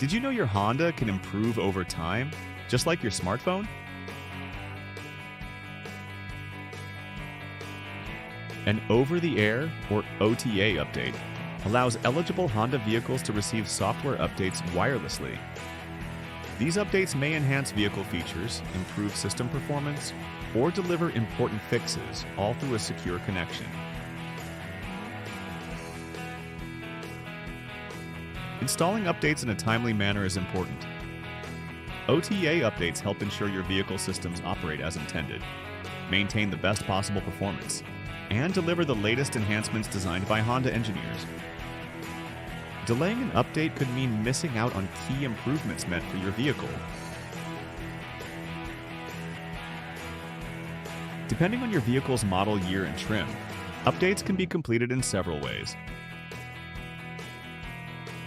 Did you know your Honda can improve over time, just like your smartphone? An over-the-air, or OTA update, allows eligible Honda vehicles to receive software updates wirelessly. These updates may enhance vehicle features, improve system performance, or deliver important fixes, all through a secure connection. Installing updates in a timely manner is important. OTA updates help ensure your vehicle systems operate as intended, maintain the best possible performance, and deliver the latest enhancements designed by Honda engineers. Delaying an update could mean missing out on key improvements meant for your vehicle. Depending on your vehicle's model year and trim, updates can be completed in several ways.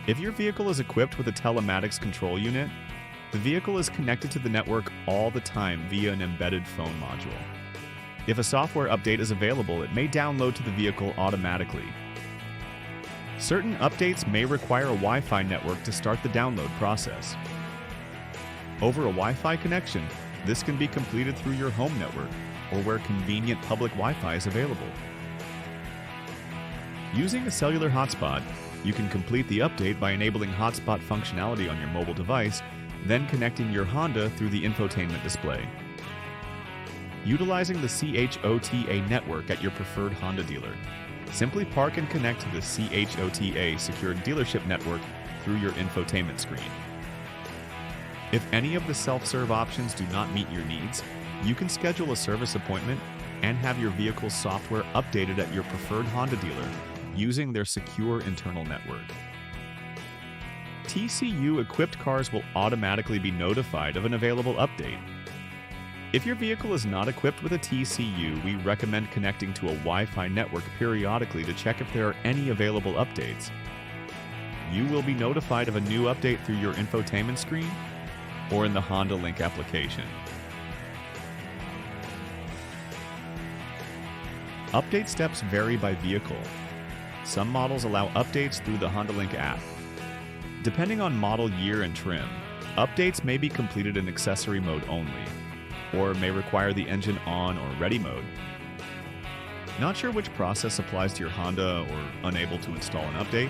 If your vehicle is equipped with a telematics control unit, the vehicle is connected to the network all the time via an embedded phone module. If a software update is available, it may download to the vehicle automatically. Certain updates may require a Wi-Fi network to start the download process. Over a Wi-Fi connection, this can be completed through your home network or where convenient public Wi-Fi is available. Using a cellular hotspot, you can complete the update by enabling hotspot functionality on your mobile device, then connecting your Honda through the infotainment display. Utilizing the CHOTA network at your preferred Honda dealer, simply park and connect to the CHOTA secured dealership network through your infotainment screen. If any of the self-serve options do not meet your needs, you can schedule a service appointment and have your vehicle's software updated at your preferred Honda dealer using their secure internal network. TCU-equipped cars will automatically be notified of an available update. If your vehicle is not equipped with a TCU, we recommend connecting to a Wi-Fi network periodically to check if there are any available updates. You will be notified of a new update through your infotainment screen or in the Honda Link application. Update steps vary by vehicle. Some models allow updates through the Honda Link app. Depending on model year and trim, updates may be completed in accessory mode only, or may require the engine on or ready mode. Not sure which process applies to your Honda or unable to install an update?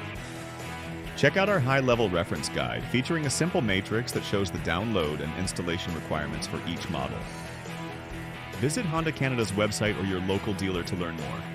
Check out our high-level reference guide featuring a simple matrix that shows the download and installation requirements for each model. Visit Honda Canada's website or your local dealer to learn more.